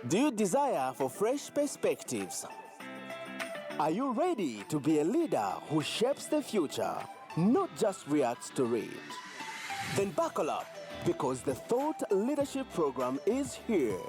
Do you desire for fresh perspectives? Are you ready to be a leader who shapes the future, not just reacts to it? Then buckle up, because the Thought Leadership Program is here.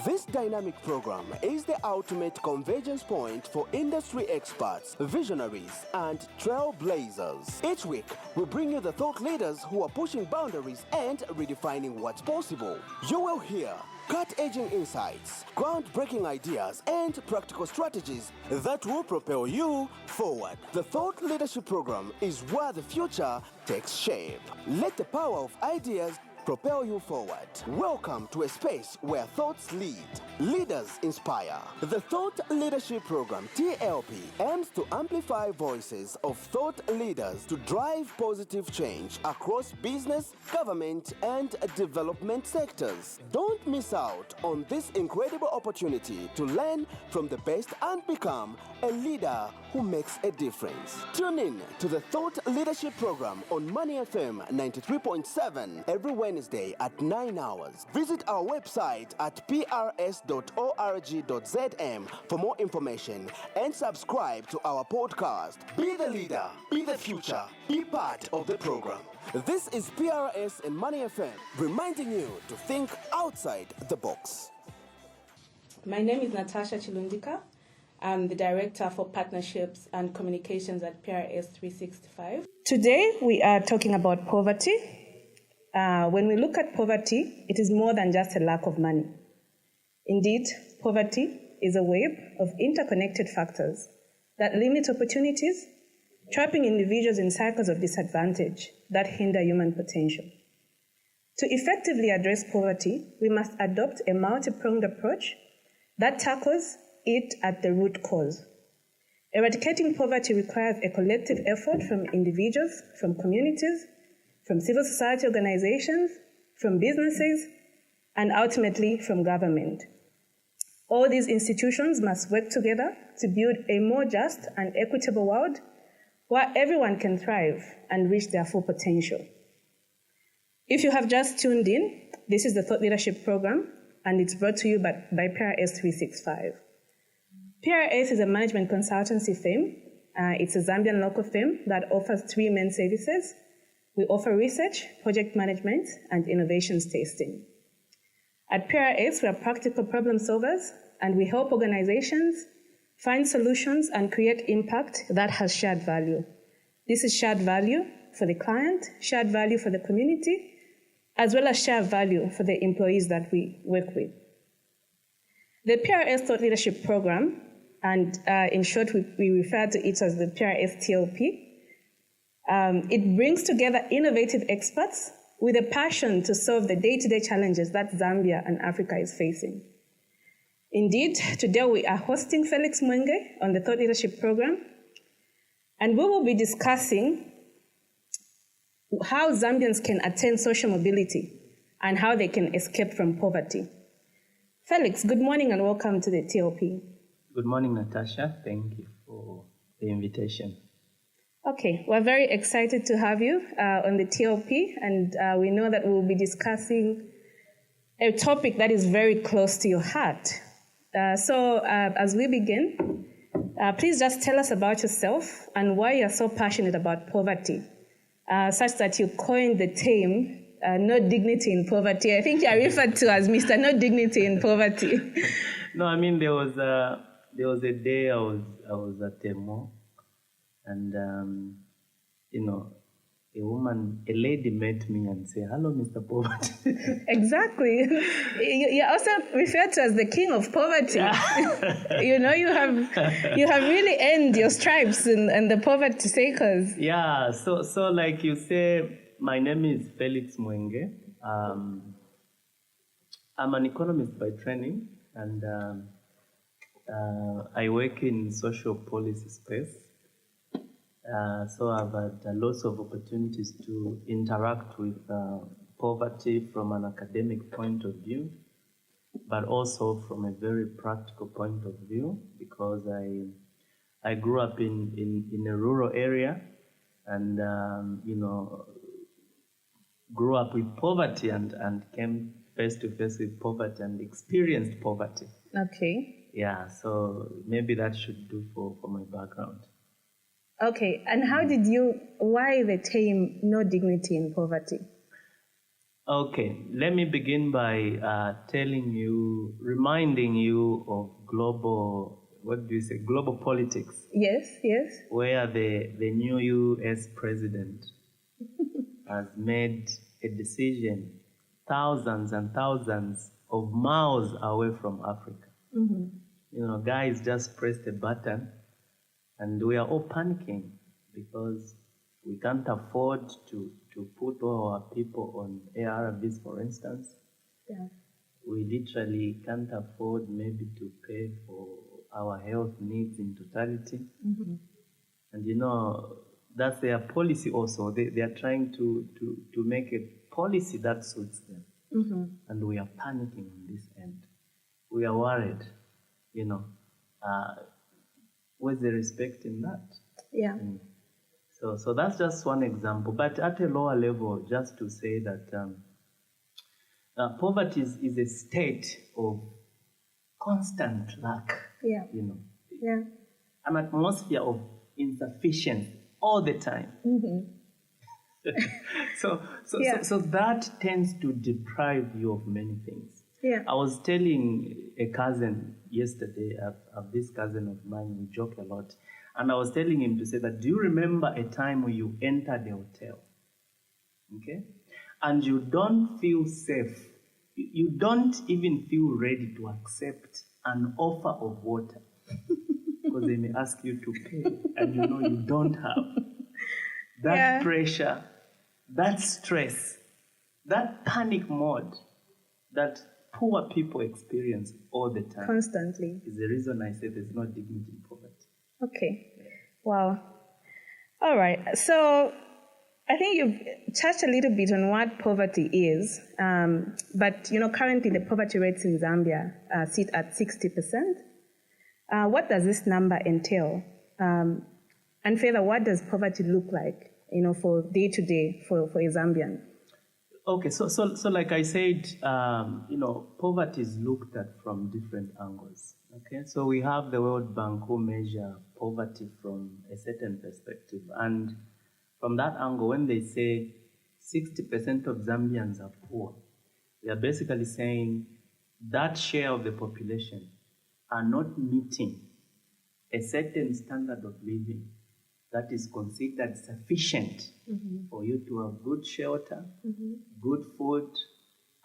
This dynamic program is the ultimate convergence point for industry experts, visionaries, and trailblazers. Each week, we bring you the thought leaders who are pushing boundaries and redefining what's possible. You will hear cut-edging insights, groundbreaking ideas, and practical strategies that will propel you forward. The Thought Leadership Program is where the future takes shape. Let the power of ideas propel you forward. Welcome to a space where thoughts lead, leaders inspire. The Thought Leadership Program, TLP, aims to amplify voices of thought leaders to drive positive change across business, government, and development sectors. Don't miss out on this incredible opportunity to learn from the best and become a leader who makes a difference. Tune in to the Thought Leadership Program on Money FM 93.7 every Wednesday at 9 hours. Visit our website at prs.org.zm for more information and subscribe to our podcast. Be the leader, be the future, be part of the program. This is PRS and Money FM, reminding you to think outside the box. My name is Natasha Chilundika. I'm the Director for Partnerships and Communications at PRS 365. Today, we are talking about poverty. When we look at poverty, it is more than just a lack of money. Indeed, poverty is a web of interconnected factors that limit opportunities, trapping individuals in cycles of disadvantage that hinder human potential. To effectively address poverty, we must adopt a multi-pronged approach that tackles it at the root cause. Eradicating poverty requires a collective effort from individuals, from communities, from civil society organizations, from businesses, and ultimately from government. All these institutions must work together to build a more just and equitable world where everyone can thrive and reach their full potential. If you have just tuned in, this is the Thought Leadership Program, and it's brought to you by PRS 365. PRS is a management consultancy firm. It's a Zambian local firm that offers three main services. We offer research, project management, and innovations testing. At PRS, we are practical problem solvers, and we help organizations find solutions and create impact that has shared value. This is shared value for the client, shared value for the community, as well as shared value for the employees that we work with. The PRS Thought Leadership Program, and in short, we refer to it as the PRS TLP. It brings together innovative experts with a passion to solve the day-to-day challenges that Zambia and Africa is facing. Indeed, today we are hosting Felix Mwenge on the Thought Leadership Program, and we will be discussing how Zambians can attain social mobility and how they can escape from poverty. Felix, good morning and welcome to the TLP. Good morning, Natasha. Thank you for the invitation. Okay, we're very excited to have you on the TLP, and we know that we'll be discussing a topic that is very close to your heart. So as we begin, please just tell us about yourself and why you're so passionate about poverty, such that you coined the term no dignity in poverty. I think you're referred to as Mr. No Dignity in Poverty. No, I mean, there was a day I was at a mall, and a lady met me and said, "Hello, Mr. Poverty." Exactly. You're also referred to as the king of poverty. Yeah. You have really earned your stripes in the poverty circles. Yeah. So like you say, my name is Felix Mwenge. I'm an economist by training, and I work in social policy space. So I've had lots of opportunities to interact with poverty from an academic point of view, but also from a very practical point of view, because I grew up in a rural area, and grew up with poverty and came face to face with poverty and experienced poverty. Okay. Yeah, so maybe that should do for my background. Okay, and why the term no dignity in poverty? Okay, let me begin by reminding you of global politics. Yes, yes. Where the new US president has made a decision thousands and thousands of miles away from Africa. Mm-hmm. Guys just pressed a button and we are all panicking because we can't afford to put all our people on ARVs, for instance. Yeah. We literally can't afford maybe to pay for our health needs in totality. Mm-hmm. And that's their policy also. They are trying to make a policy that suits them. Mm-hmm. And we are panicking on this end. We are worried, where's the respect in that? Yeah. So that's just one example. But at a lower level, just to say that poverty is a state of constant lack. Yeah. Yeah. An atmosphere of insufficiency all the time. Mm-hmm. So that tends to deprive you of many things. Yeah. I was telling a cousin yesterday, this cousin of mine, we joke a lot, and I was telling him to say that, do you remember a time when you entered a hotel, okay, and you don't feel safe, you don't even feel ready to accept an offer of water because they may ask you to pay and you don't have. That pressure, that stress, that panic mode that poor people experience all the time. Constantly. Is the reason I say there's no dignity in poverty. Okay. Wow. All right. So I think you've touched a little bit on what poverty is. But, currently the poverty rates in Zambia sit at 60%. What does this number entail? And further, what does poverty look like, for day to day for a Zambian? Okay, so like I said, poverty is looked at from different angles. Okay, so we have the World Bank who measure poverty from a certain perspective, and from that angle, when they say 60% of Zambians are poor, they are basically saying that share of the population are not meeting a certain standard of living that is considered sufficient for you to have good shelter, good food,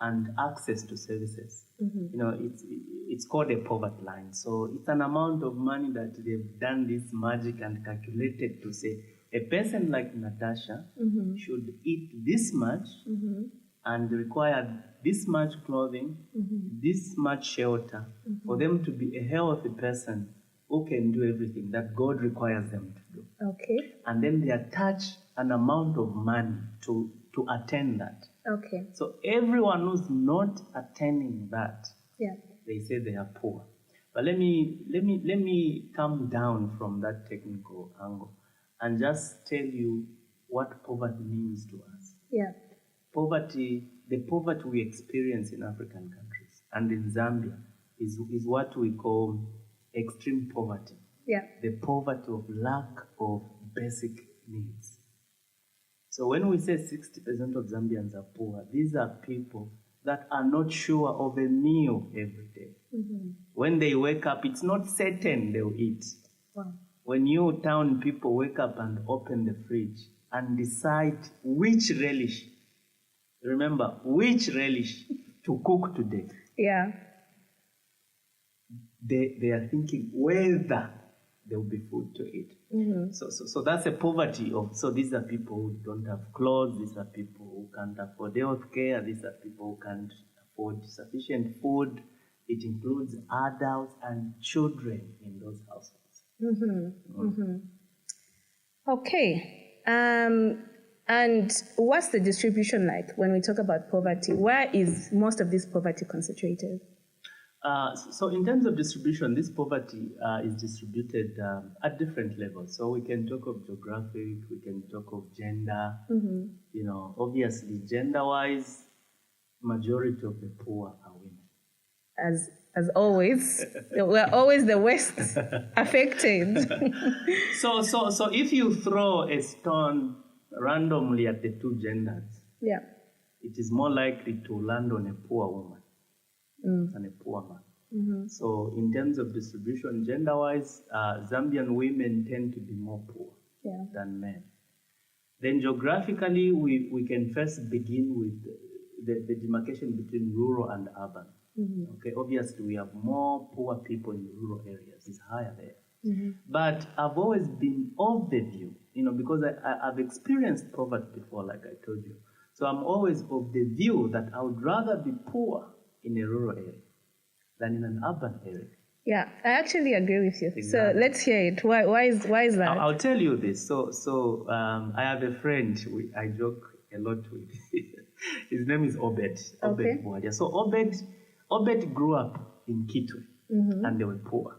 and access to services. It's called a poverty line. So it's an amount of money that they've done this magic and calculated to say a person like Natasha should eat this much and require this much clothing, this much shelter for them to be a healthy person who can do everything that God requires them to do. Okay. And then they attach an amount of money to attain that. Okay. So everyone who's not attaining that, they say they are poor. But let me come down from that technical angle and just tell you what poverty means to us. Yeah. The poverty we experience in African countries and in Zambia is what we call extreme poverty. Yeah. The poverty of lack of basic needs. So when we say 60% of Zambians are poor, these are people that are not sure of a meal every day. When they wake up, it's not certain they'll eat. Wow. When you town people wake up and open the fridge and decide which relish, remember, which relish to cook today. Yeah. They are thinking whether there will be food to eat. So that's a poverty of, so these are people who don't have clothes, these are people who can't afford health care, these are people who can't afford sufficient food. It includes adults and children in those households. Okay. And what's the distribution like when we talk about poverty? Where is most of this poverty concentrated? So in terms of distribution, this poverty is distributed at different levels. So we can talk of geographic, we can talk of gender. Obviously, gender-wise, majority of the poor are women. As always, we're always the worst affected. So if you throw a stone randomly at the two genders, yeah, it is more likely to land on a poor woman than a poor man. Mm-hmm. So in terms of distribution, gender-wise, Zambian women tend to be more poor than men. Then geographically, we can first begin with the demarcation between rural and urban. Mm-hmm. Okay, obviously we have more poor people in the rural areas, it's higher there. Mm-hmm. But I've always been of the view, because I've experienced poverty before, like I told you. So I'm always of the view that I would rather be poor in a rural area than in an urban area. Yeah, I actually agree with you. Exactly. So let's hear it. Why is that? I'll tell you this. So I have a friend I joke a lot with. His name is Obed. Okay. Obed. So Obed grew up in Kitwe, and they were poor.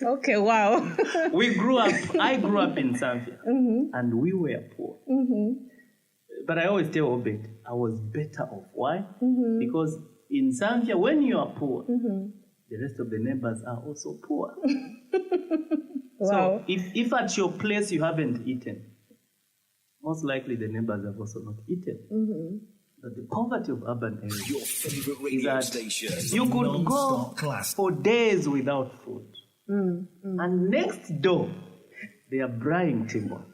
Okay, wow. I grew up in Zambia, and we were poor. But I always tell Obed, I was better off. Why? Because in Zambia, when you are poor, the rest of the neighbors are also poor. Wow. So if at your place you haven't eaten, most likely the neighbors have also not eaten. But the poverty of urban areas is that you could go for days without food. And next door, they are braying T-bone.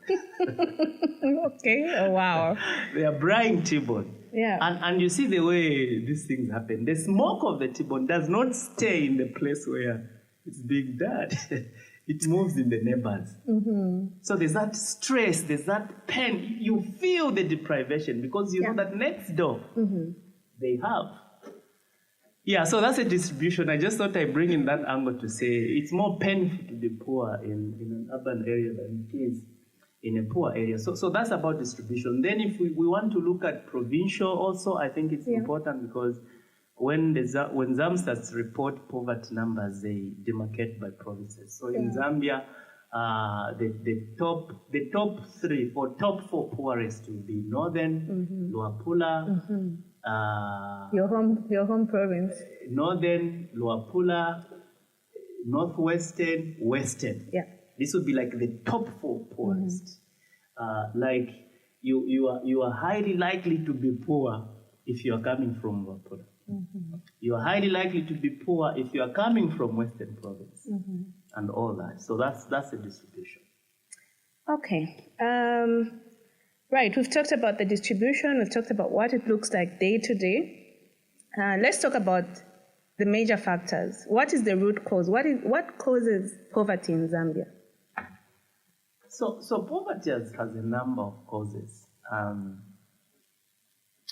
Okay, oh, wow. They are braying T-bone. Yeah. And you see the way these things happen. The smoke of the T-bone does not stay in the place where it's being done. It moves in the neighbors. So there's that stress, there's that pain. You feel the deprivation because you know that next door they have. Yeah, so that's a distribution. I just thought I'd bring in that angle to say it's more painful to be poor in an urban area than it is in a poor area. So that's about distribution. Then if we want to look at provincial also, I think it's important because when Zamsters report poverty numbers, they demarcate by provinces. So in Zambia, the top three or top four poorest will be Northern, Luapula, your home province. Northern, Luapula, Northwestern, Western. Yeah. This would be like the top four poorest. Like you are highly likely to be poor if you are coming from Luapula. You are highly likely to be poor if you are coming from Western Province and all that. So that's the distribution. Okay. Right, we've talked about the distribution, we've talked about what it looks like day to day. Let's talk about the major factors. What is the root cause? What causes poverty in Zambia? So poverty has a number of causes.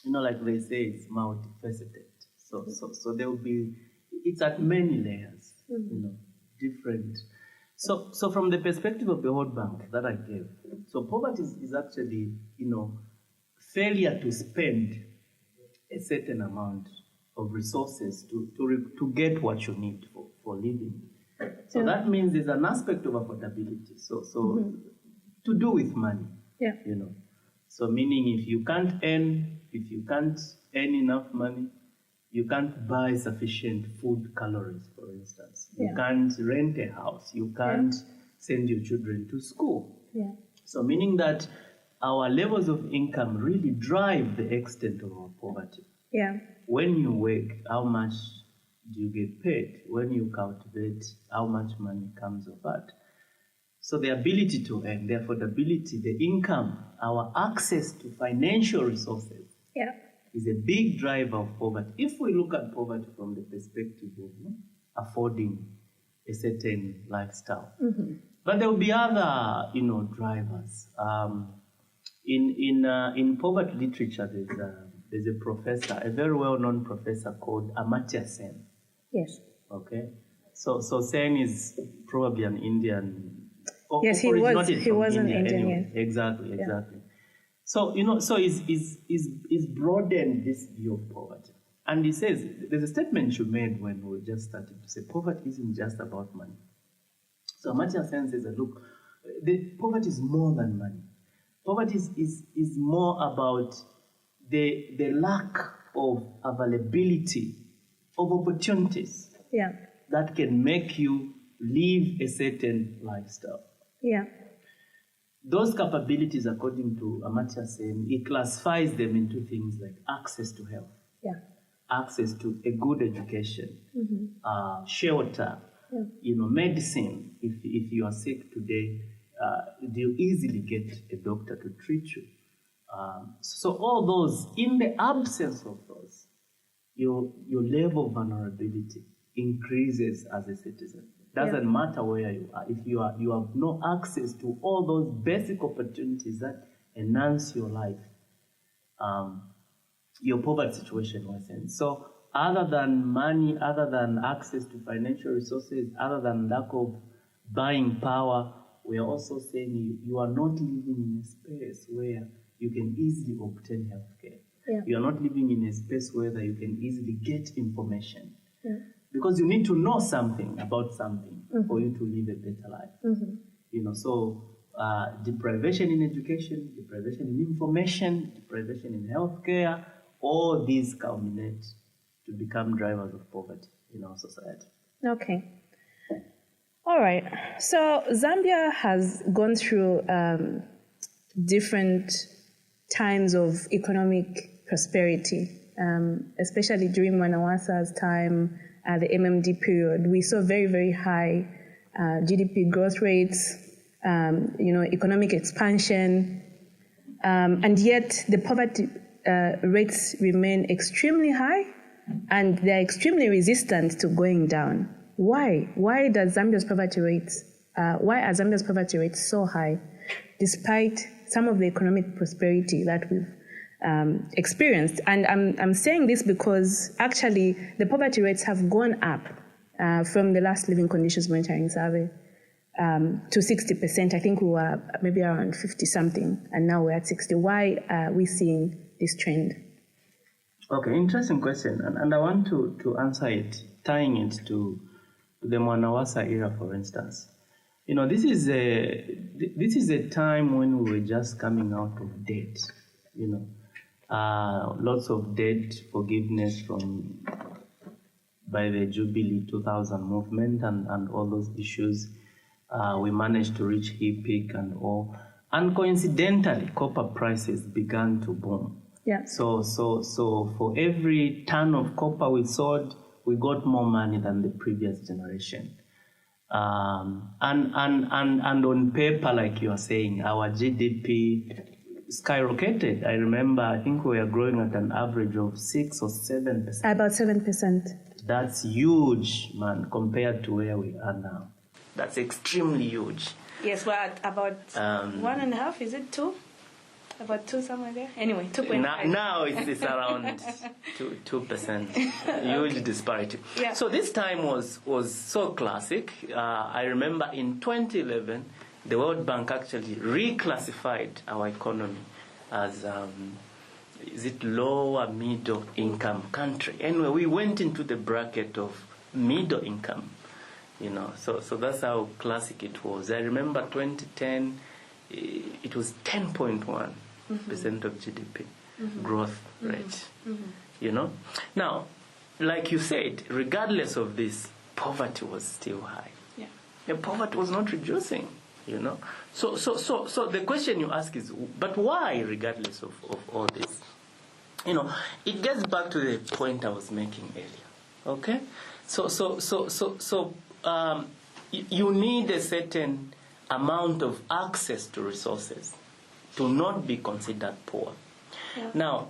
Like they say, it's multifaceted. So there will be, it's at many layers, different. So from the perspective of the World Bank that I gave, so poverty is actually, failure to spend a certain amount of resources to get what you need for living. So that means there's an aspect of affordability. So to do with money, So meaning if you can't earn enough money, you can't buy sufficient food calories, for instance. You can't rent a house. You can't send your children to school. Yeah. So meaning that our levels of income really drive the extent of our poverty. Yeah. When you work, how much do you get paid? When you cultivate, how much money comes of that? So the ability to earn, the affordability, the income, our access to financial resources is a big driver of poverty. If we look at poverty from the perspective of affording a certain lifestyle. But there will be other, drivers. In poverty literature, there's a professor, a very well-known professor called Amartya Sen. Yes. Okay. So Sen is probably an Indian. Yes, he was an Indian. Anyway. Exactly. So so he's broadened this view of poverty, and he says there's a statement you made when we just started to say poverty isn't just about money. So Amartya Sen says that look, the poverty is more than money. Poverty is more about the lack of availability of opportunities that can make you live a certain lifestyle. Yeah. Those capabilities, according to Amartya Sen, he classifies them into things like access to health, access to a good education, shelter, medicine. If you are sick today, you easily get a doctor to treat you. So all those, in the absence of those, your level of vulnerability increases as a citizen. Doesn't matter where you are. If you have no access to all those basic opportunities that enhance your life, your poverty situation worsens. So other than money, other than access to financial resources, other than lack of buying power, we are also saying you are not living in a space where you can easily obtain healthcare. Yeah. You are not living in a space where you can easily get information. Yeah. Because you need to know something about something for you to live a better life. So deprivation in education, deprivation in information, deprivation in healthcare, all these culminate to become drivers of poverty in our society. Okay. All right. So Zambia has gone through different times of economic prosperity, especially during Mwanawasa's time, the MMD period. We saw very, very high GDP growth rates, economic expansion, and yet the poverty rates remain extremely high, and they're extremely resistant to going down. Why? Why are Zambia's poverty rates so high, despite some of the economic prosperity that we've experienced? And I'm saying this because actually the poverty rates have gone up from the last living conditions monitoring survey to 60%. I think we were maybe around 50 something, and now we're at 60. Why are we seeing this trend? Okay, interesting question, and I want to answer it, tying it to the Mwanawasa era, for instance. This is a time when we were just coming out of debt. Lots of debt forgiveness by the Jubilee 2000 movement and all those issues. We managed to reach peak and all. And coincidentally, copper prices began to boom. Yeah. So for every ton of copper we sold, we got more money than the previous generation. And on paper, like you are saying, our GDP skyrocketed. I remember, I think we were growing at an average of 6 or 7%. About 7%. That's huge, man, compared to where we are now. That's extremely huge. Yes, we're at about 1.5, is it 2? About 2 somewhere there? Anyway, 2.5. Now it's around 2%. Huge disparity. Yeah. So this time was so classic. I remember in 2011, the World Bank actually reclassified our economy as is it lower middle income country. Anyway, we went into the bracket of middle income. So that's how classic it was. I remember 2010, it was 10.1% of GDP growth rate. Now, like you said, regardless of this, poverty was still high. Yeah. The poverty was not reducing. So the question you ask is, but why, regardless of all this? It gets back to the point I was making earlier. Okay, so you need a certain amount of access to resources to not be considered poor. Yeah. Now,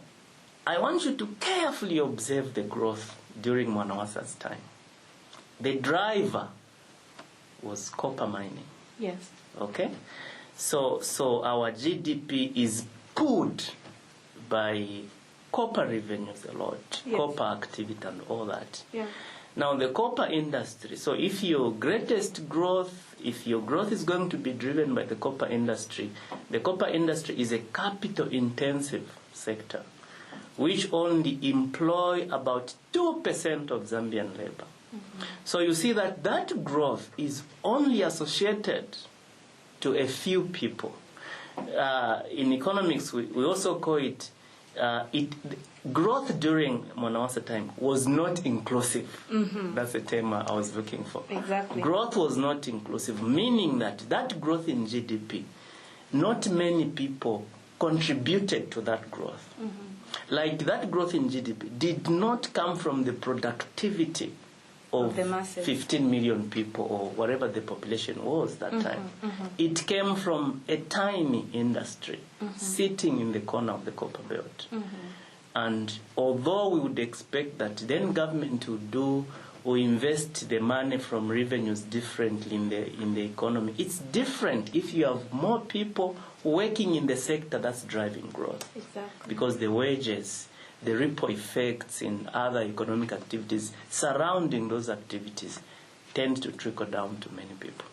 I want you to carefully observe the growth during Mwanawasa's time. The driver was copper mining. Yes. Okay? So our GDP is pulled by copper revenues a lot, yes. Copper activity and all that. Yeah. Now the copper industry, so if your growth is going to be driven by the copper industry is a capital intensive sector, which only employ about 2% of Zambian labor. Mm-hmm. So you see that growth is only associated to a few people. In economics, we also call it growth during Mwanawasa time was not inclusive. Mm-hmm. That's the term I was looking for. Exactly. Growth was not inclusive, meaning that growth in GDP, not many people contributed to that growth. Mm-hmm. Like that growth in GDP did not come from the productivity of the masses. 15 million people or whatever the population was that Mm-hmm. time. Mm-hmm. It came from a tiny industry Mm-hmm. sitting in the corner of the copper belt. Mm-hmm. And although we would expect that then government will invest the money from revenues differently in the economy, it's different if you have more people working in the sector that's driving growth. Exactly. Because the wages, the ripple effects in other economic activities surrounding those activities tend to trickle down to many people.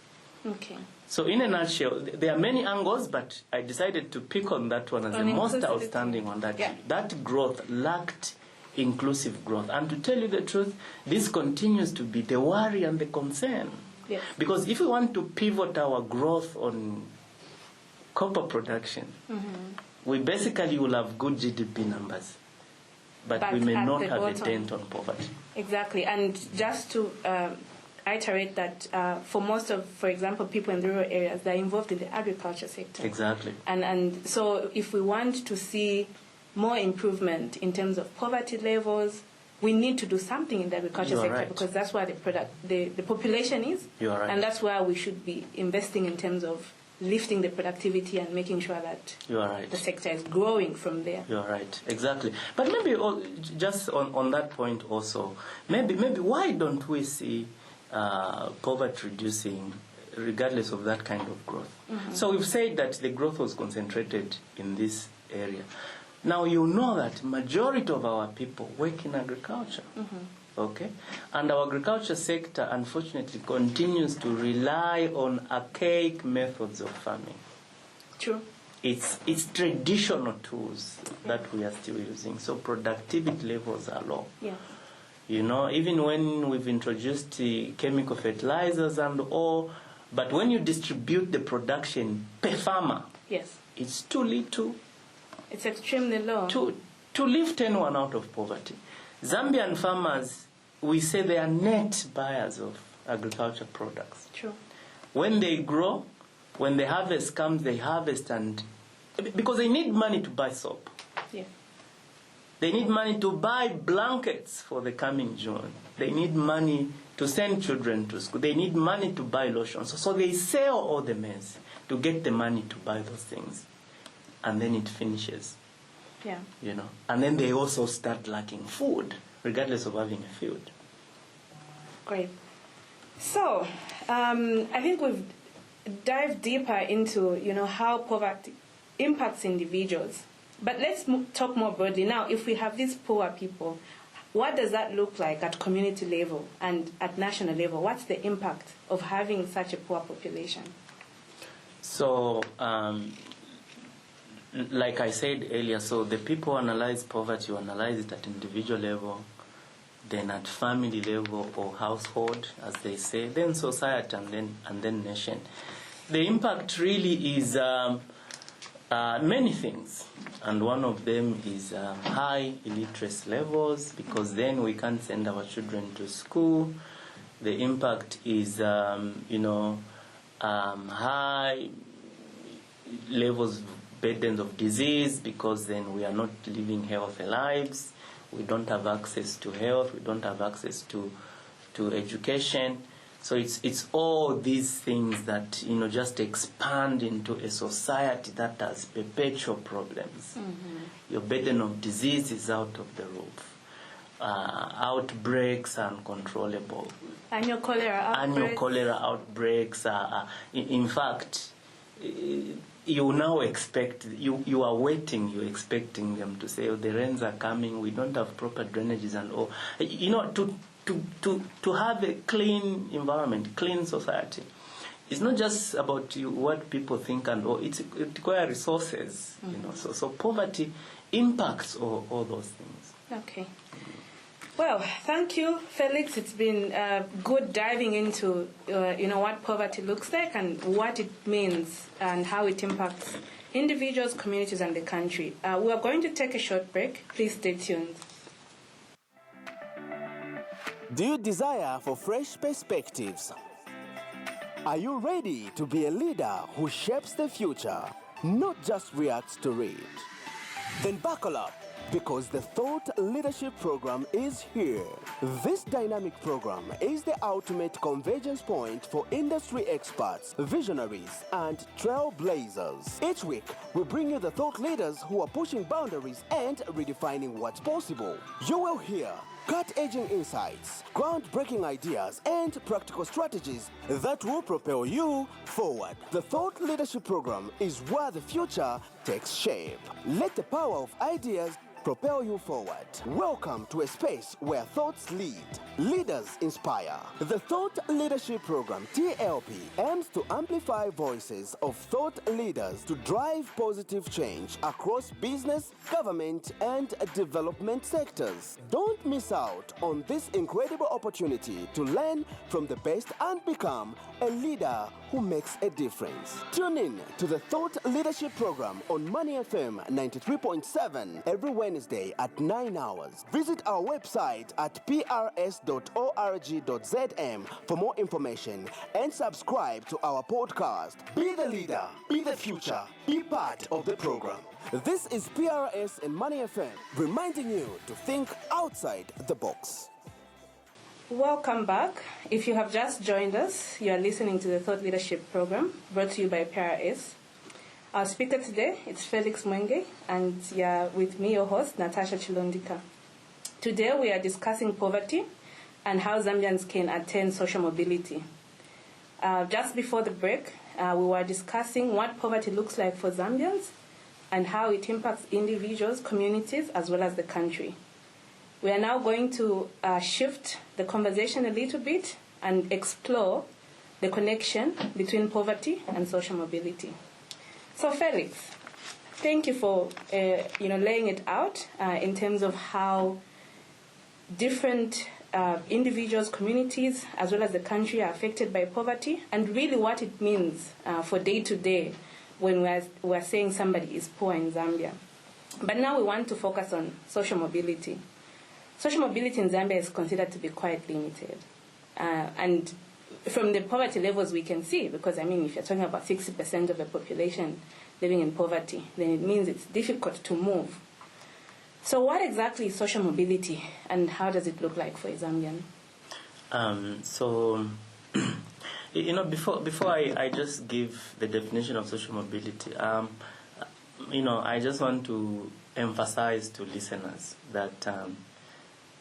Okay. So in a nutshell, there are many angles, but I decided to pick on that one as the most outstanding one. That growth lacked inclusive growth. And to tell you the truth, this continues to be the worry and the concern. Yes. Because if we want to pivot our growth on copper production, Mm-hmm. we basically will have good GDP numbers, but we may not have a dent on poverty. Exactly. And just to iterate that for most of, for example, people in the rural areas, they're involved in the agriculture sector. Exactly. And so if we want to see more improvement in terms of poverty levels, we need to do something in the agriculture sector, right. because that's where the population is. You are right. And that's where we should be investing in terms of lifting the productivity and making sure that you are right. the sector is growing from there. You are right, exactly. But maybe just on that point also, maybe why don't we see poverty reducing regardless of that kind of growth? Mm-hmm. So we've said that the growth was concentrated in this area. Now you know that majority of our people work in agriculture. Mm-hmm. Okay, and our agriculture sector unfortunately continues to rely on archaic methods of farming. True. It's traditional tools that we are still using, so productivity levels are low. Yeah. You know, even when we've introduced chemical fertilizers and all, but when you distribute the production per farmer, Yes. it's too little. It's extremely low. To lift anyone out of poverty. Zambian farmers, we say they are net buyers of agriculture products. True. When they grow, when the harvest comes, they harvest, and because they need money to buy soap. Yeah. They need money to buy blankets for the coming June. They need money to send children to school. They need money to buy lotions. So they sell all the maize to get the money to buy those things. And then it finishes. Yeah. You know. And then they also start lacking food, regardless of having a field. Great. So, I think we've dived deeper into, how poverty impacts individuals. But let's talk more broadly. Now, if we have these poor people, what does that look like at community level and at national level? What's the impact of having such a poor population? So, like I said earlier, so the people who analyze poverty, you analyze it at individual level, then at family level or household, as they say, then society, and then nation. The impact really is many things, and one of them is high illiteracy levels, because then we can't send our children to school. The impact is, high levels, burdens of disease, because then we are not living healthy lives. We don't have access to health. We don't have access to education. So it's all these things that just expand into a society that has perpetual problems. Mm-hmm. Your burden of disease is out of the roof. Outbreaks are uncontrollable. Annual cholera outbreaks are in fact, you now expect, you are waiting, you're expecting them to say, the rains are coming, we don't have proper drainages and all. To have a clean environment, clean society, it's not just about what people think and all. It requires resources, So poverty impacts all those things. Okay. Well, thank you, Felix. It's been good diving into, what poverty looks like and what it means and how it impacts individuals, communities, and the country. We are going to take a short break. Please stay tuned. Do you desire for fresh perspectives? Are you ready to be a leader who shapes the future, not just reacts to it? Then buckle up, because the Thought Leadership Program is here. This dynamic program is the ultimate convergence point for industry experts, visionaries, and trailblazers. Each week, we bring you the thought leaders who are pushing boundaries and redefining what's possible. You will hear cut-edging insights, groundbreaking ideas, and practical strategies that will propel you forward. The Thought Leadership Program is where the future takes shape. Let the power of ideas propel you forward. Welcome to a space where thoughts lead, leaders inspire. The Thought Leadership Program, TLP, aims to amplify voices of thought leaders to drive positive change across business, government, and development sectors. Don't miss out on this incredible opportunity to learn from the best and become a leader who makes a difference. Tune in to the Thought Leadership Program on Money FM 93.7 every Wednesday at 9 hours. Visit our website at prs.org.zm for more information and subscribe to our podcast. Be the leader, be the future, be part of the program. This is PRS and Money FM, reminding you to think outside the box. Welcome back. If you have just joined us, you are listening to the Thought Leadership Program, brought to you by PRS. Our speaker today is Felix Mwenge, and you're with me, your host, Natasha Chilondika. Today we are discussing poverty and how Zambians can attain social mobility. Just before the break, we were discussing what poverty looks like for Zambians and how it impacts individuals, communities, as well as the country. We are now going to shift the conversation a little bit and explore the connection between poverty and social mobility. So, Felix, thank you for laying it out in terms of how different individuals, communities, as well as the country are affected by poverty, and really what it means for day to day when we're saying somebody is poor in Zambia. But now we want to focus on social mobility. Social mobility in Zambia is considered to be quite limited. And from the poverty levels we can see, because, if you're talking about 60% of the population living in poverty, then it means it's difficult to move. So what exactly is social mobility, and how does it look like for a Zambian? Before I just give the definition of social mobility, I just want to emphasize to listeners that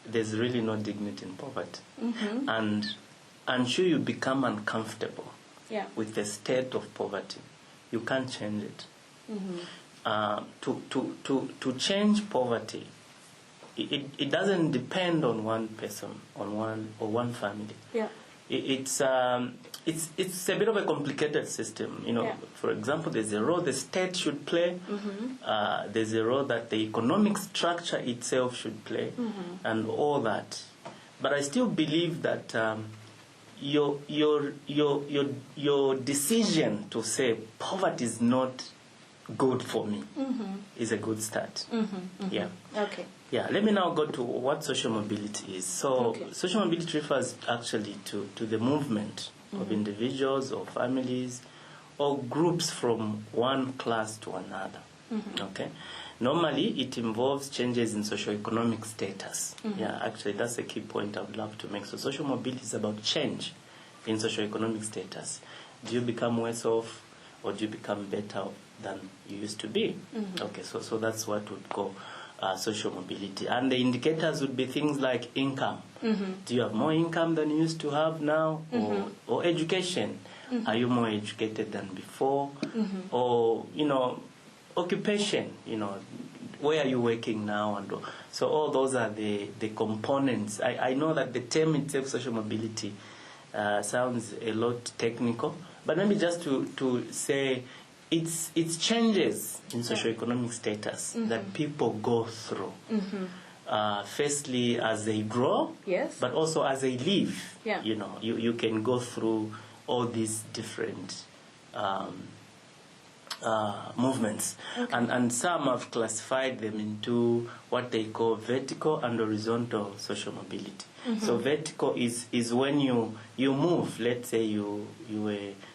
there's really no dignity in poverty. Mm-hmm. And until you become uncomfortable with the state of poverty, you can't change it. Mm-hmm. To change poverty, it doesn't depend on one person, on one family. Yeah. It's a bit of a complicated system. For example, there's a role the state should play. Mm-hmm. There's a role that the economic structure itself should play, mm-hmm. and all that. But I still believe that your decision to say poverty is not good for me mm-hmm. is a good start. Mm-hmm. Mm-hmm. Yeah. Okay. Yeah, let me now go to what social mobility is. So, social mobility refers actually to the movement mm-hmm. of individuals or families or groups from one class to another. Mm-hmm. Okay? Normally, it involves changes in socioeconomic status. Mm-hmm. Yeah, actually, that's a key point I would love to make. So, social mobility is about change in socioeconomic status. Do you become worse off, or do you become better than you used to be? Mm-hmm. Okay, so that's what would call social mobility. And the indicators would be things like income. Mm-hmm. Do you have more income than you used to have now? Mm-hmm. Or education. Mm-hmm. Are you more educated than before? Mm-hmm. Or, occupation, where are you working now? And so all those are the components. I know that the term itself, social mobility, sounds a lot technical, but maybe just to say it's changes in socioeconomic status mm-hmm. that people go through. Mm-hmm. Firstly, as they grow, yes, but also as they live. Yeah. You can go through all these different movements, and some have classified them into what they call vertical and horizontal social mobility. So vertical is when you move. Let's say you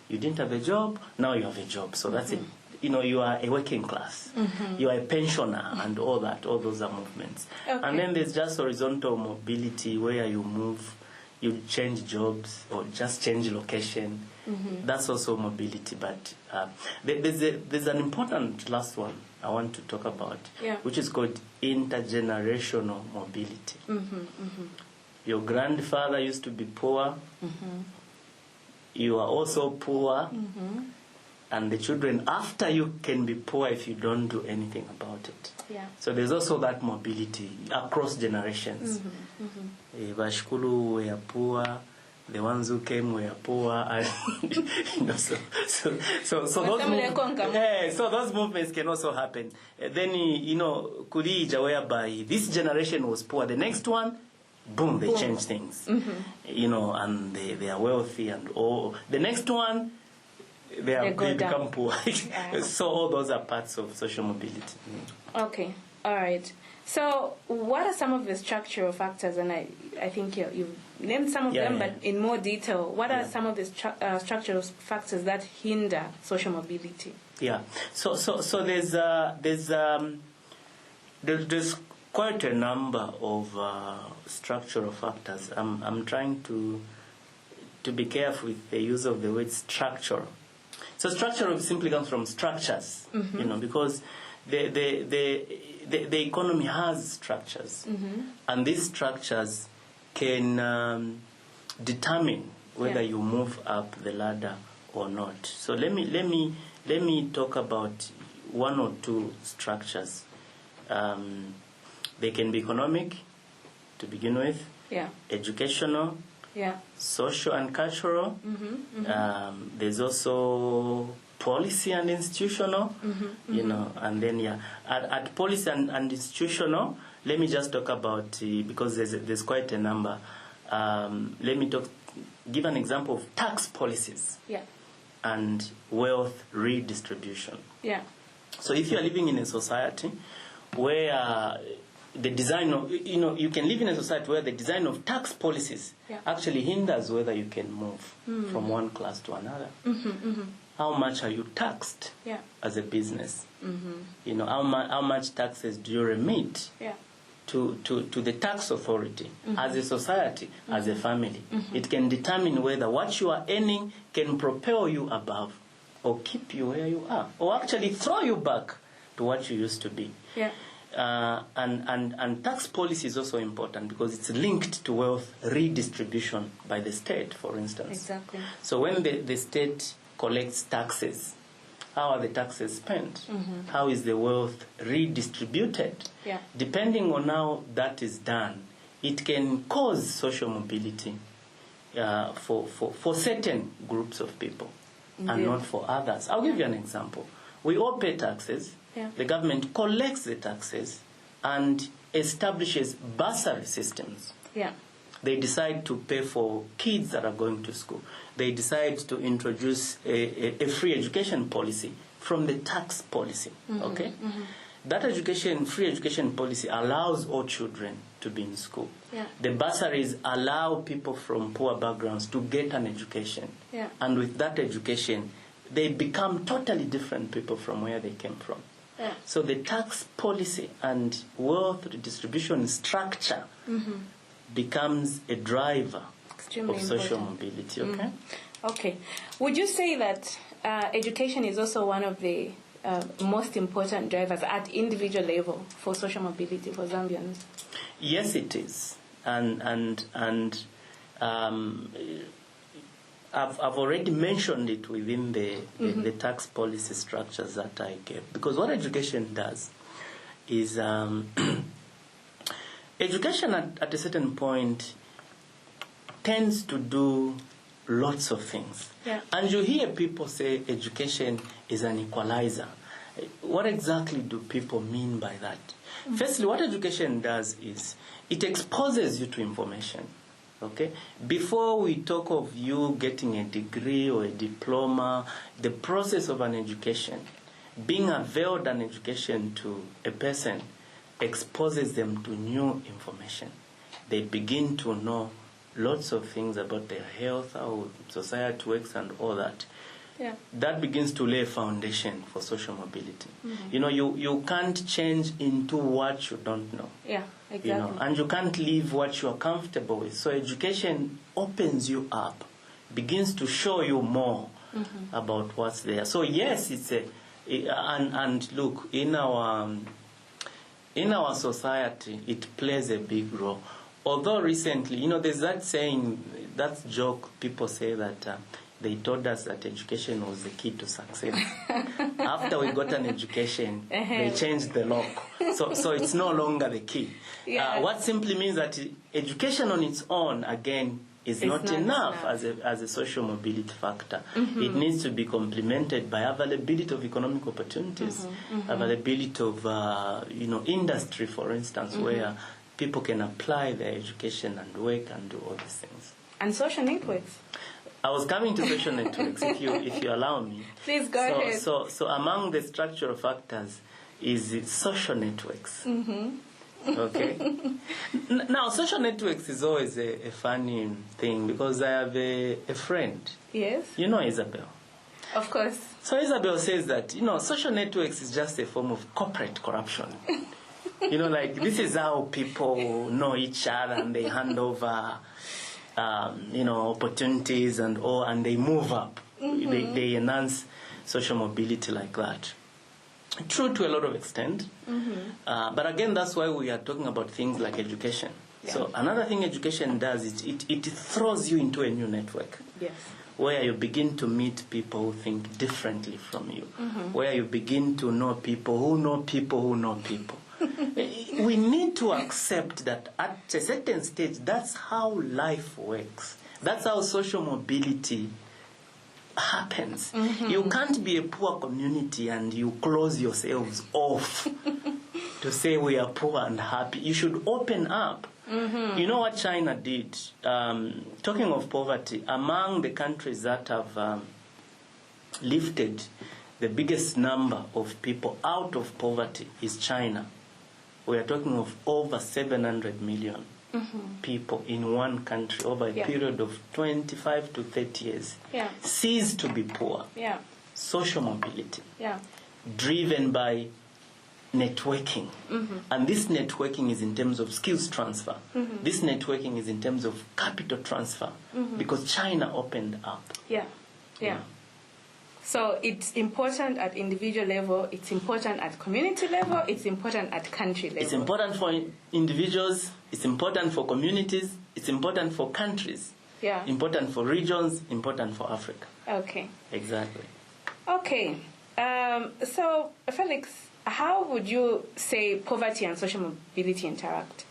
didn't have a job, now you have a job. So that's it. You are a working class, you are a pensioner, and all that. All those are movements. And then there's just horizontal mobility where you move, you change jobs or just change location. That's also mobility. But there's an important last one I want to talk about, which is called intergenerational mobility. Your grandfather used to be poor. You are also poor. And the children after you can be poor if you don't do anything about it. So there's also that mobility across generations. Bashkulu were poor, the ones who came were poor, and so those movements can also happen. Then Kurija, whereby this generation was poor, the next one, boom, they change things. And they are wealthy, and all the next one, they become poor. So all those are parts of social mobility. Okay, all right. So what are some of the structural factors? And I think you've named some of them, but in more detail, what are some of the structural factors that hinder social mobility? So there's quite a number of structural factors. I'm trying to be careful with the use of the word structural. So structure simply comes from structures, because the economy has structures, and these structures can determine whether you move up the ladder or not. So let me talk about one or two structures. They can be economic, to begin with, educational, social and cultural. There's also policy and institutional, and then at policy and institutional, let me just talk about because there's quite a number. Let me give an example of tax policies and wealth redistribution. So if you are living in a society where the design of, you can live in a society where the design of tax policies actually hinders whether you can move from one class to another. How much are you taxed as a business? How much taxes do you remit to the tax authority as a society, as a family? It can determine whether what you are earning can propel you above or keep you where you are, or actually throw you back to what you used to be. And tax policy is also important because it's linked to wealth redistribution by the state, for instance. So when the state collects taxes, how are the taxes spent? How is the wealth redistributed? Depending on how that is done, it can cause social mobility for certain groups of people and not for others. I'll give you an example. We all pay taxes. The government collects the taxes and establishes bursary systems. They decide to pay for kids that are going to school. They decide to introduce a free education policy from the tax policy. That free education policy allows all children to be in school. The bursaries allow people from poor backgrounds to get an education. And with that education, they become totally different people from where they came from. So the tax policy and wealth redistribution structure becomes a driver of social mobility. Okay. Would you say that education is also one of the most important drivers at individual level for social mobility for Zambians? Yes, it is. And I've already mentioned it within the tax policy structures that I gave. Because what education does is education at a certain point tends to do lots of things. And you hear people say education is an equalizer. What exactly do people mean by that? Firstly, what education does is it exposes you to information. Before we talk of you getting a degree or a diploma, the process of an education being availed an education to a person exposes them to new information. They begin to know lots of things about their health, how society works, and all that. Yeah. That begins to lay a foundation for social mobility. You know, you can't change into what you don't know. Yeah, exactly. You know, and you can't leave what you are comfortable with. So education opens you up, begins to show you more about what's there. So yes, and look, in our society, it plays a big role. Although recently, you know, there's that saying, that joke, people say that they told us that education was the key to success. After we got an education, they changed the lock. So it's no longer the key. Yeah. What simply means that education on its own, again, is not enough as a social mobility factor. It needs to be complemented by availability of economic opportunities, availability of industry, for instance, where people can apply their education and work and do all these things. And social networks. I was coming to social networks, if you allow me. Please go ahead. So among the structural factors is social networks. Okay. Now, social networks is always a funny thing because I have a friend. Yes. You know Isabel. Of course. So Isabel says that, social networks is just a form of corporate corruption. Like this is how people know each other and they hand over, opportunities and all, and they move up. They enhance social mobility like that. True to a lot of extent. But again, that's why we are talking about things like education. Yeah. So another thing education does is it throws you into a new network. Yes. Where you begin to meet people who think differently from you. Where you begin to know people who know people who know people. We need to accept that at a certain stage, that's how life works. That's how social mobility happens. You can't be a poor community and you close yourselves off to say we are poor and happy. You should open up. You know what China did? Talking of poverty, among the countries that have lifted the biggest number of people out of poverty is China. We are talking of over 700 million people in one country over a period of 25 to 30 years. Cease to be poor. Social mobility. Driven by networking. And this networking is in terms of skills transfer. This networking is in terms of capital transfer. Because China opened up. So it's important at individual level, it's important at community level, it's important at country level. It's important for individuals, it's important for communities, it's important for countries. Important for regions, important for Africa. Okay. Exactly. Okay. So, Felix, how would you say poverty and social mobility interact?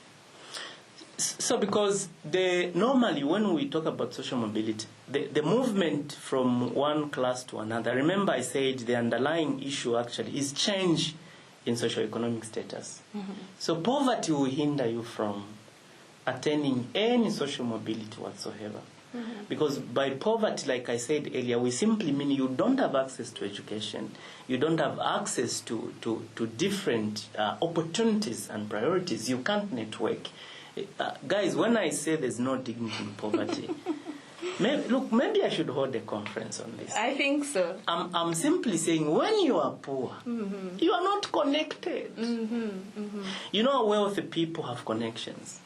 So because normally when we talk about social mobility, the movement from one class to another, remember I said the underlying issue actually is change in socio-economic status. So poverty will hinder you from attaining any social mobility whatsoever. Because by poverty, like I said earlier, we simply mean you don't have access to education, you don't have access to different opportunities and priorities, you can't network. Guys, when I say there's no dignity in poverty, maybe I should hold a conference on this. I think so. I'm simply saying when you are poor, you are not connected. You know, wealthy people have connections.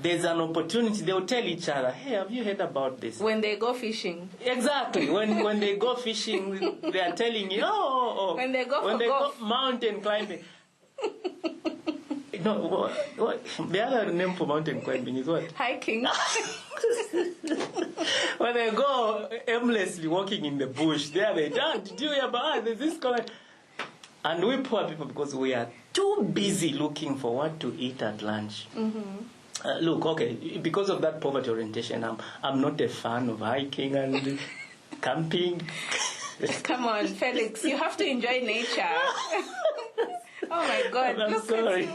There's an opportunity, they'll tell each other, hey, have you heard about this? When they go fishing. Exactly. When they go fishing, they are telling you, when they go mountain climbing. No, what? The other name for mountain climbing is what? Hiking. When they go aimlessly walking in the bush, there they don't. Did you hear about there's this color? And we poor people, because we are too busy looking for what to eat at lunch. Look, okay, because of that poverty orientation, I'm not a fan of hiking and camping. Come on, Felix, you have to enjoy nature. Oh my God! I'm sorry.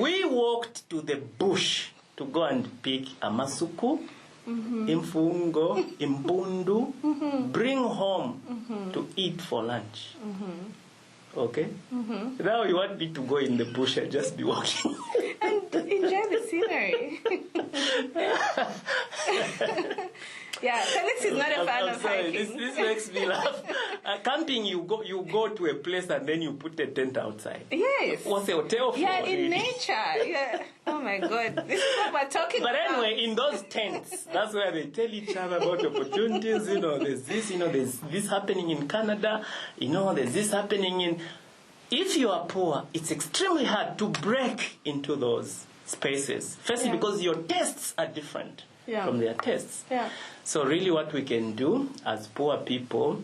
We walked to the bush to go and pick a masuku, imfungo, impundu, bring home to eat for lunch. Okay? Now you want me to go in the bush and just be walking. And enjoy the scenery. Yeah, Felix is not a fan of sorry, hiking. this makes me laugh. Camping, you go to a place and then you put a tent outside. Yes. What's a hotel for? Yeah, in nature. Yeah. Oh my God. This is what we're talking But about. anyway, in those tents, that's where they tell each other about opportunities. There's this, there's this happening in Canada. There's this happening in... If you are poor, it's extremely hard to break into those spaces. Firstly, because your tastes are different from their tastes. Yeah. So really what we can do as poor people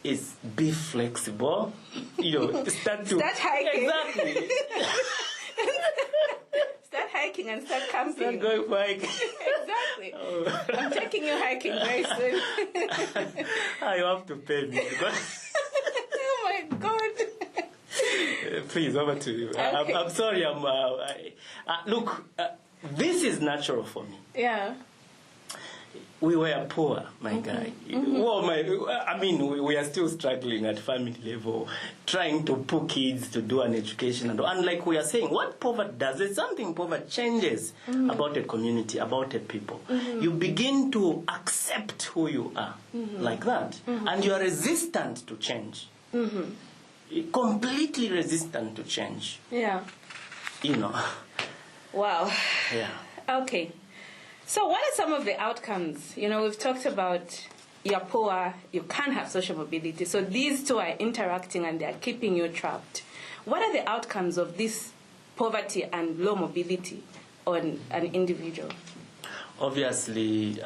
is be flexible. Start hiking. Exactly. Start hiking and start camping. Start going for hiking. Exactly. Oh. I'm taking you hiking very soon. You have to pay me. Because Oh my God. please, over to you. Okay. I'm sorry. Look, this is natural for me. Yeah. We were poor, my guy. Well, we are still struggling at family level, trying to put kids to do an education. And like we are saying, what poverty does is something poverty changes about a community, about a people. You begin to accept who you are, like that. And you are resistant to change. Completely resistant to change. Yeah. Wow. Yeah. Okay. So what are some of the outcomes? We've talked about you're poor, you can't have social mobility. So these two are interacting and they're keeping you trapped. What are the outcomes of this poverty and low mobility on an individual? Obviously,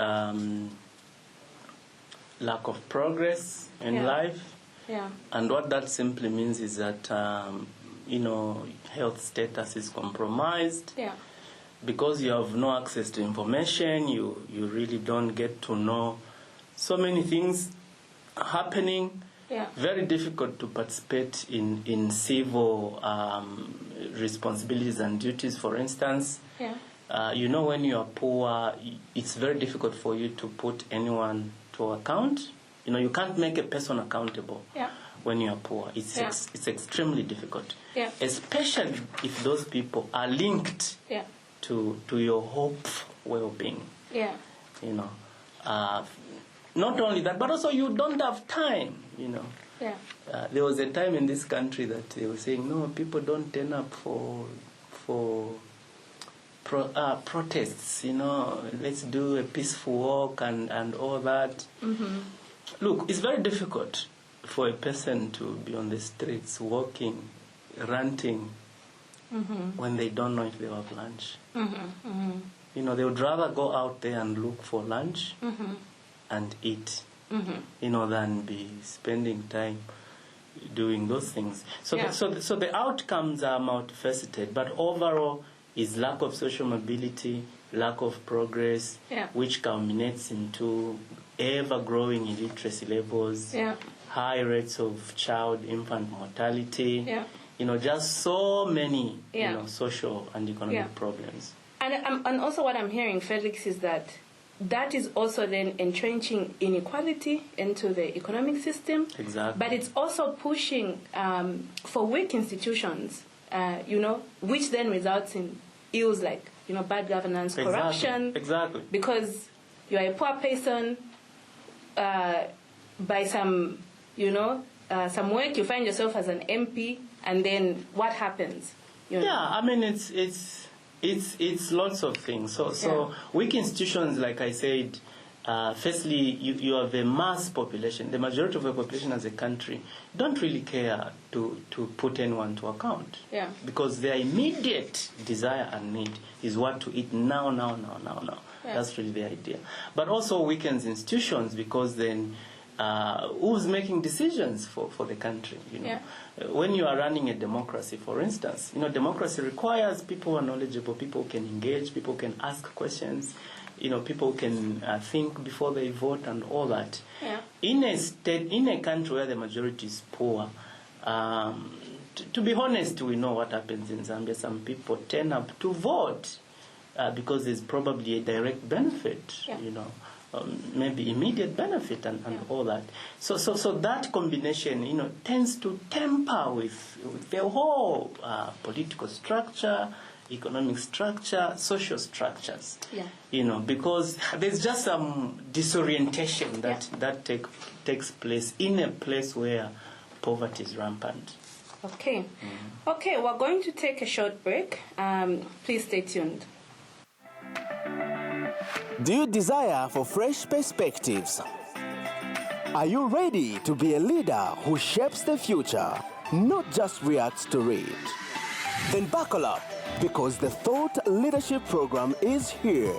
lack of progress in life. Yeah. And what that simply means is that, health status is compromised. Yeah. Because you have no access to information, you really don't get to know so many things happening. Yeah. Very difficult to participate in civil responsibilities and duties, for instance. Yeah. When you are poor, it's very difficult for you to put anyone to account. You can't make a person accountable when you are poor. It's extremely difficult. Yeah. Especially if those people are linked to your hope well-being. Yeah. Not only that, but also you don't have time, Yeah. There was a time in this country that they were saying, no, people don't turn up for protests, let's do a peaceful walk and all that. Look, it's very difficult for a person to be on the streets walking, ranting, when they don't know if they have lunch. They would rather go out there and look for lunch and eat, than be spending time doing those things. So, so the outcomes are multifaceted, but overall is lack of social mobility, lack of progress, which culminates into ever-growing illiteracy levels, high rates of infant mortality, just so many social and economic problems. And also what I'm hearing, Felix, is that is also then entrenching inequality into the economic system. Exactly. But it's also pushing for weak institutions, which then results in ills like, bad governance, corruption. Exactly. Because you are a poor person, by some work you find yourself as an MP, and then what happens? It's lots of things. So weak institutions, like I said, firstly, you have a mass population. The majority of the population as a country don't really care to put anyone to account. Yeah. Because their immediate desire and need is what to eat now. Yeah. That's really the idea. But also weakens institutions, because then who's making decisions for the country? Yeah. When you are running a democracy, for instance, democracy requires people who are knowledgeable, people who can engage, people who can ask questions, people can think before they vote and all that. Yeah. In a country where the majority is poor, to be honest, we know what happens in Zambia. Some people turn up to vote, because there's probably a direct benefit, Yeah. Maybe immediate benefit and all that. So that combination, tends to temper with the whole political structure, economic structure, social structures. Yeah. Because there's just some disorientation that takes place in a place where poverty is rampant. Okay. Okay, we're going to take a short break. Please stay tuned. Do you desire for fresh perspectives? Are you ready to be a leader who shapes the future, not just reacts to it? Then buckle up, because the Thought Leadership Program is here.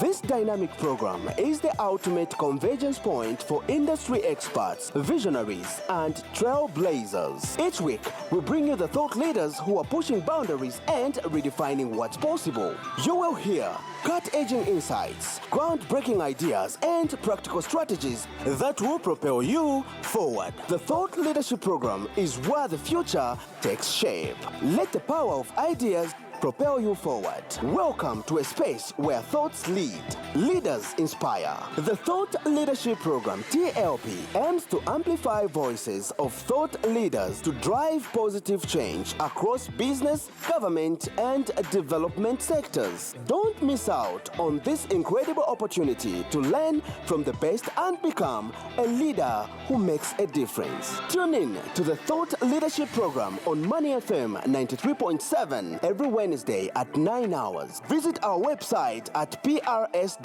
This dynamic program is the ultimate convergence point for industry experts, visionaries, and trailblazers. Each week, we bring you the thought leaders who are pushing boundaries and redefining what's possible. You will hear cut-edging insights, groundbreaking ideas, and practical strategies that will propel you forward. The Thought Leadership Program is where the future takes shape. Let the power of ideas propel you forward. Welcome to a space where thoughts lead, leaders inspire. The Thought Leadership Program, TLP, aims to amplify voices of thought leaders to drive positive change across business, government, and development sectors. Don't miss out on this incredible opportunity to learn from the best and become a leader who makes a difference. Tune in to the Thought Leadership Program on Money FM 93.7 every Wednesday at 9 hours. Visit our website at prs.org.zm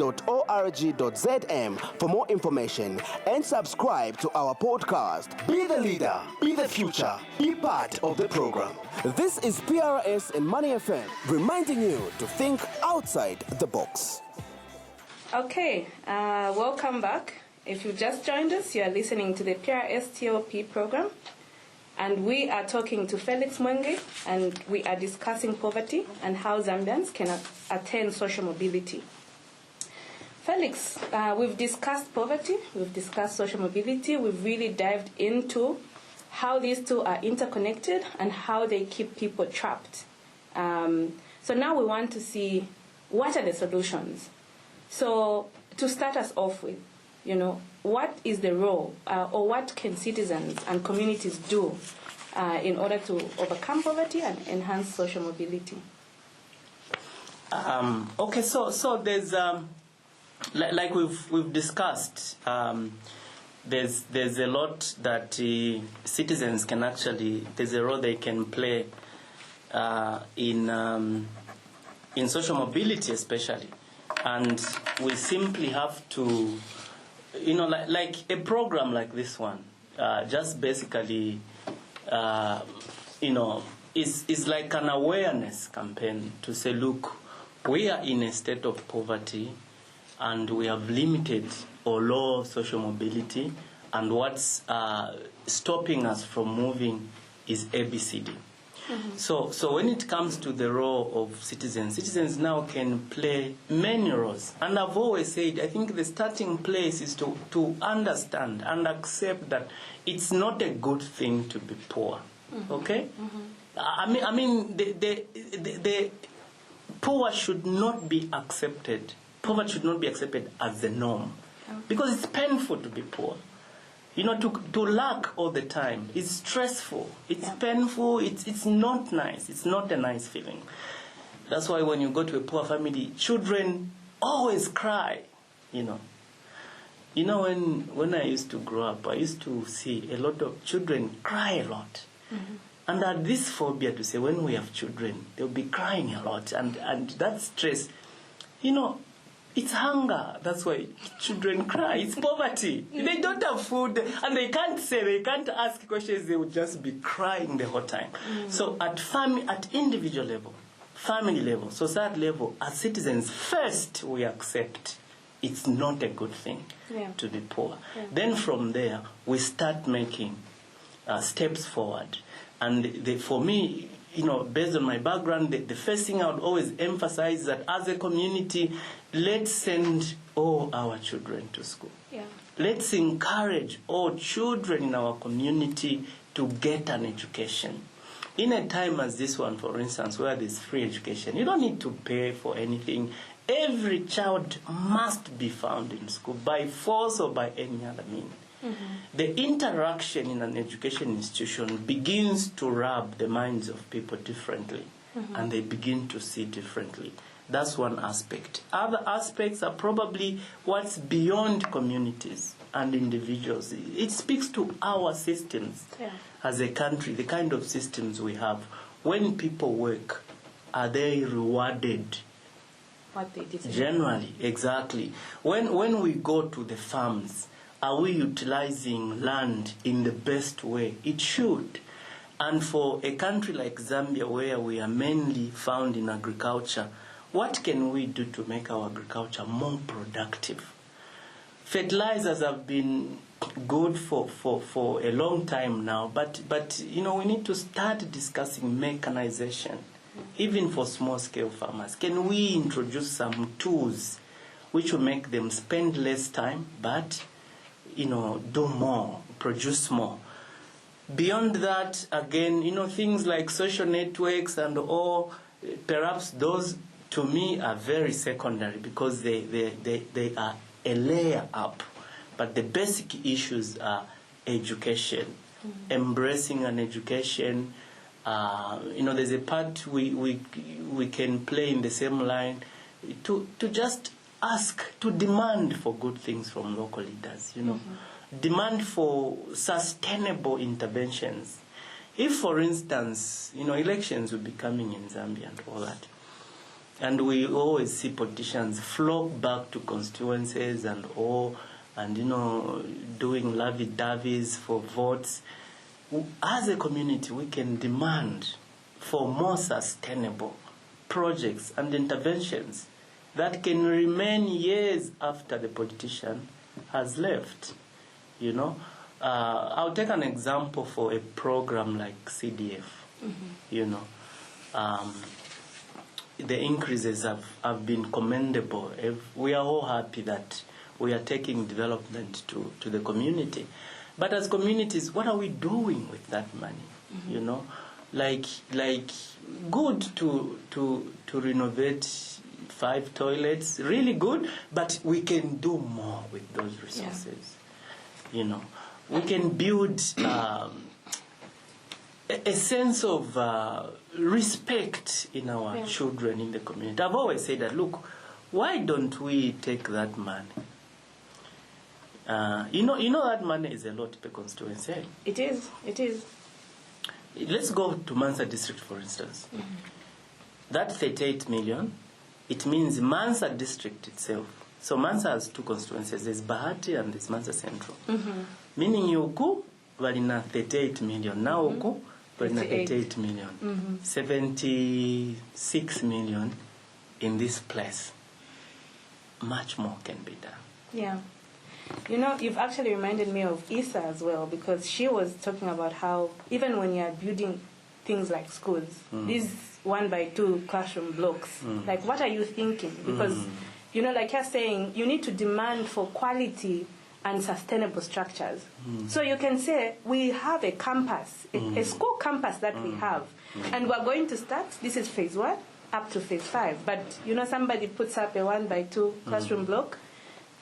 for more information and subscribe to our podcast. Be the leader, be the future, be part of the program. This is PRS and Money FM, reminding you to think outside the box. Okay, welcome back. If you just joined us, you are listening to the PRS TLP program. And we are talking to Felix Mwenge, and we are discussing poverty and how Zambians can attain social mobility. Felix, we've discussed poverty, we've discussed social mobility, we've really dived into how these two are interconnected and how they keep people trapped. So now we want to see what are the solutions. So to start us off with, what is the role or what can citizens and communities do in order to overcome poverty and enhance social mobility? Okay, so there's like we've discussed, there's a lot that citizens can there's a role they can play in social mobility especially, and we simply have to. Like a program like this one, just basically, is like an awareness campaign to say, look, we are in a state of poverty and we have limited or low social mobility, and what's stopping us from moving is ABCD. Mm-hmm. So when it comes to the role of citizens now can play many roles. And I've always said, I think the starting place is to understand and accept that it's not a good thing to be poor. Mm-hmm. Okay? Mm-hmm. I mean, the poor should not be accepted. Poverty should not be accepted as the norm, okay, because it's painful to be poor. To lack all the time is stressful. It's painful. It's not nice. It's not a nice feeling. That's why when you go to a poor family, children always cry. When I used to grow up, I used to see a lot of children cry a lot. Mm-hmm. And I had this phobia to say, when we have children, they'll be crying a lot. And that stress, it's hunger. That's why children cry. It's poverty. They don't have food, and they can't ask questions. They would just be crying the whole time. Mm. So at individual level, family level, society level, as citizens, first we accept it's not a good thing to be poor. Yeah. Then from there, we start making steps forward. And for me, based on my background, the first thing I would always emphasize is that as a community, let's send all our children to school. Yeah. Let's encourage all children in our community to get an education. in a time as this one, for instance, where there's free education, you don't need to pay for anything. Every child must be found in school by force or by any other means. The interaction in an education institution begins to rub the minds of people differently, and they begin to see differently. That's one aspect. Other aspects are probably what's beyond communities and individuals. It speaks to our systems as a country, the kind of systems we have. When people work, are they rewarded? What they deserve. Generally, exactly. When we go to the farms, are we utilizing land in the best way? It should. And for a country like Zambia, where we are mainly found in agriculture, what can we do to make our agriculture more productive? Fertilizers have been good for a long time now, but we need to start discussing mechanization, even for small-scale farmers. Can we introduce some tools which will make them spend less time, but do more, produce more? Beyond that, again, things like social networks and all, perhaps those, to me, are very secondary because they are a layer up. But the basic issues are education, embracing an education. There's a part we can play in the same line to just ask, to demand for good things from local leaders, demand for sustainable interventions. If, for instance, elections will be coming in Zambia and all that, and we always see politicians flock back to constituencies and doing lovey-doveys for votes. As a community, we can demand for more sustainable projects and interventions that can remain years after the politician has left. I'll take an example for a program like CDF. The increases have been commendable. We are all happy that we are taking development to the community. But as communities, what are we doing with that money? Like good to renovate 5 toilets, really good, but we can do more with those resources. We can build a sense of respect in our children in the community. I've always said that, look, why don't we take that money? That money is a lot per constituency. It is. Let's go to Mansa district, for instance. That 38 million, it means Mansa district itself. So Mansa has 2 constituencies. There's Bahati and there's Mansa Central. Meaning Yoku, valina 38 million. Now Yoku, valina 38 million. 76 million in this place. Much more can be done. Yeah. You've actually reminded me of Issa as well, because she was talking about how even when you're building things like schools, these 1x2 classroom blocks, like what are you thinking? Because, like you're saying, you need to demand for quality and sustainable structures. So you can say we have a campus, a school campus that we have, and we're going to start, this is phase 1, up to phase 5. But, somebody puts up a 1x2 classroom block,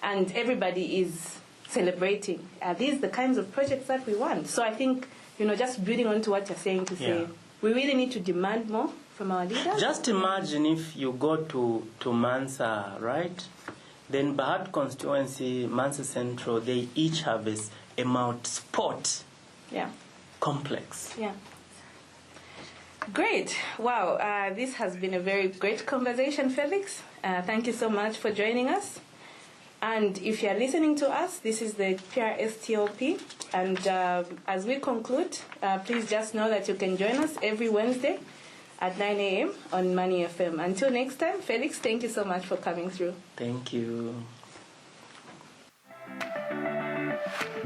and everybody is celebrating. Are these the kinds of projects that we want? So I think, just building on to what you're saying to say, we really need to demand more from our leaders. Just imagine if you go to Mansa, right? Then Bahad constituency, Mansa Central, they each have a multi-sport complex. Yeah. Great. Wow. This has been a very great conversation, Felix. Thank you so much for joining us. And if you're listening to us, this is the PRS TLP. And as we conclude, please just know that you can join us every Wednesday at 9 a.m. on Money FM. Until next time, Felix, thank you so much for coming through. Thank you.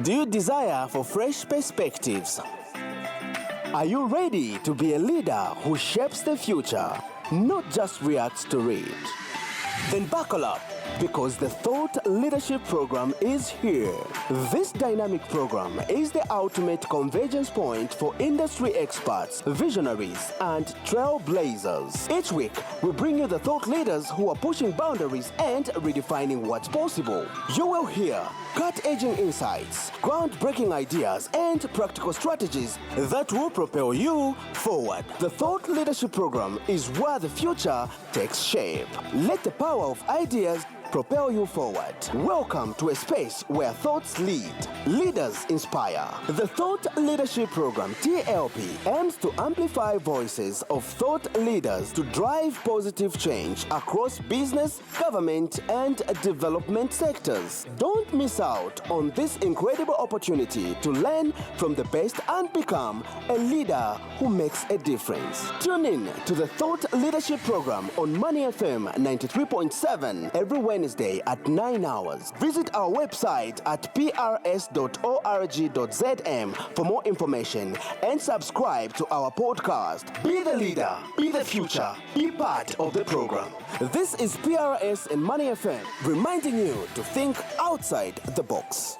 Do you desire for fresh perspectives? Are you ready to be a leader who shapes the future, not just reacts to it? Then buckle up. because the Thought Leadership Program is here. This dynamic program is the ultimate convergence point for industry experts, visionaries, and trailblazers. Each week, we bring you the thought leaders who are pushing boundaries and redefining what's possible. You will hear cut-edging insights, groundbreaking ideas, and practical strategies that will propel you forward. The Thought Leadership Program is where the future takes shape. Let the power of ideas propel you forward. Welcome to a space where thoughts lead, leaders inspire. The Thought Leadership Program, TLP, aims to amplify voices of thought leaders to drive positive change across business, government, and development sectors. Don't miss out on this incredible opportunity to learn from the best and become a leader who makes a difference. Tune in to the Thought Leadership Program on Money FM 93.7 every Wednesday at 9 hours. Visit our website at prs.org.zm for more information and subscribe to our podcast. Be the leader, be the future, be part of the program. This is PRS and Money FM reminding you to think outside the box.